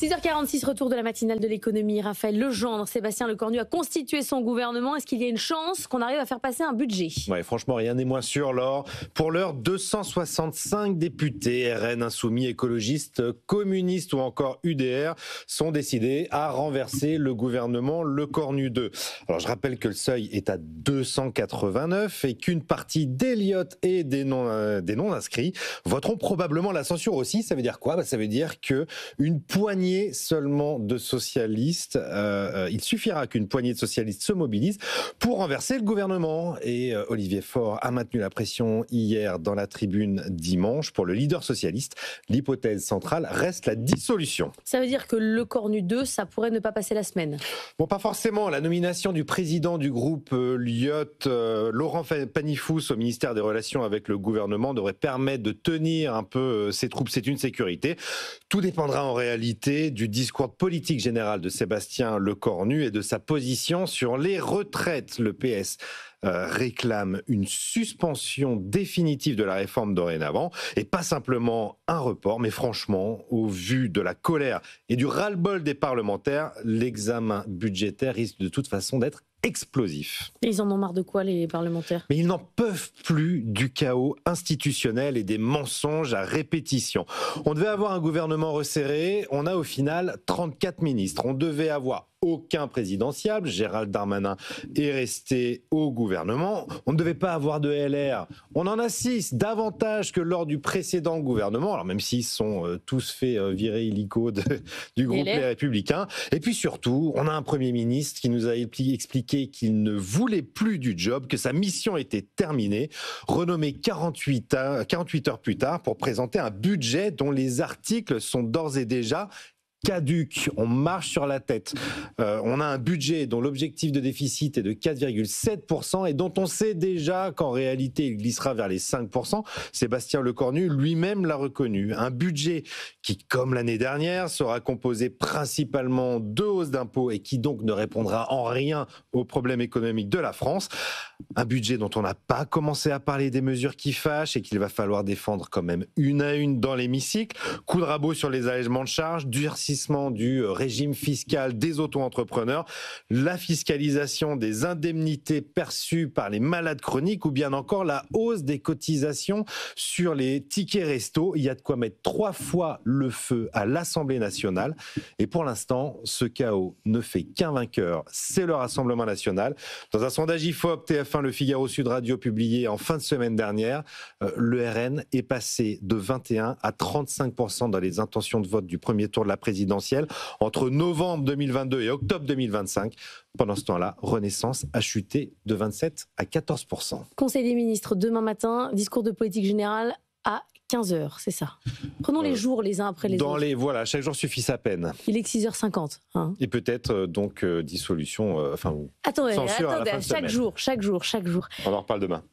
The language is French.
6h46, retour de la matinale de l'économie. Raphaël Legendre, Sébastien Lecornu a constitué son gouvernement. Est-ce qu'il y a une chance qu'on arrive à faire passer un budget? Ouais, franchement, rien n'est moins sûr, Laure. Pour l'heure, 265 députés, RN, Insoumis, écologistes, communistes ou encore UDR, sont décidés à renverser le gouvernement Lecornu 2. Alors, je rappelle que le seuil est à 289 et qu'une partie d'Elliott et des non-inscrits voteront probablement la censure aussi. Ça veut dire quoi? Ça veut dire que une poignée seulement de socialistes, il suffira qu'une poignée de socialistes se mobilise pour renverser le gouvernement. Et Olivier Faure a maintenu la pression hier dans la tribune dimanche. Pour le leader socialiste, l'hypothèse centrale reste la dissolution. Ça veut dire que Lecornu 2, ça pourrait ne pas passer la semaine? Bon, pas forcément. La nomination du président du groupe Lyot, Laurent Panifous, au ministère des Relations avec le gouvernement devrait permettre de tenir un peu ses troupes. C'est une sécurité. Tout dépendra en réalité du discours politique général de Sébastien Lecornu et de sa position sur les retraites. Le PS réclame une suspension définitive de la réforme dorénavant et pas simplement un report, mais franchement, au vu de la colère et du ras-le-bol des parlementaires, l'examen budgétaire risque de toute façon d'être explosif. Et ils en ont marre de quoi, les parlementaires? Mais ils n'en peuvent plus du chaos institutionnel et des mensonges à répétition. On devait avoir un gouvernement resserré, on a au final 34 ministres. On devait avoir aucun présidentiable, Gérald Darmanin est resté au gouvernement. On ne devait pas avoir de LR. On en a 6, davantage que lors du précédent gouvernement, alors même s'ils sont tous fait virer illico du groupe Les Républicains. Et puis surtout, on a un Premier ministre qui nous a expliqué qu'il ne voulait plus du job, que sa mission était terminée, renommé 48 heures plus tard pour présenter un budget dont les articles sont d'ores et déjà caduc, on marche sur la tête. On a un budget dont l'objectif de déficit est de 4,7% et dont on sait déjà qu'en réalité il glissera vers les 5%. Sébastien Lecornu lui-même l'a reconnu. Un budget qui, comme l'année dernière, sera composé principalement de hausses d'impôts et qui donc ne répondra en rien aux problèmes économiques de la France. Un budget dont on n'a pas commencé à parler des mesures qui fâchent et qu'il va falloir défendre quand même une à une dans l'hémicycle. Coup de rabot sur les allègements de charges, durcissement du régime fiscal des auto-entrepreneurs, la fiscalisation des indemnités perçues par les malades chroniques ou bien encore la hausse des cotisations sur les tickets resto. Il y a de quoi mettre 3 fois le feu à l'Assemblée nationale. Et pour l'instant, ce chaos ne fait qu'un vainqueur, c'est le Rassemblement national. Dans un sondage IFOP, TF1, Le Figaro, Sud Radio publié en fin de semaine dernière, le RN est passé de 21 à 35% dans les intentions de vote du premier tour de la présidentielle entre novembre 2022 et octobre 2025. Pendant ce temps-là, Renaissance a chuté de 27 à 14%. Conseil des ministres demain matin, discours de politique générale à 15h, c'est ça. Prenons les jours les uns après les autres. Voilà, chaque jour suffit sa peine. Il est que 6h50. Hein. Et peut-être donc dissolution, Attendez, censure à la fin de chaque semaine. jour. On en reparle demain.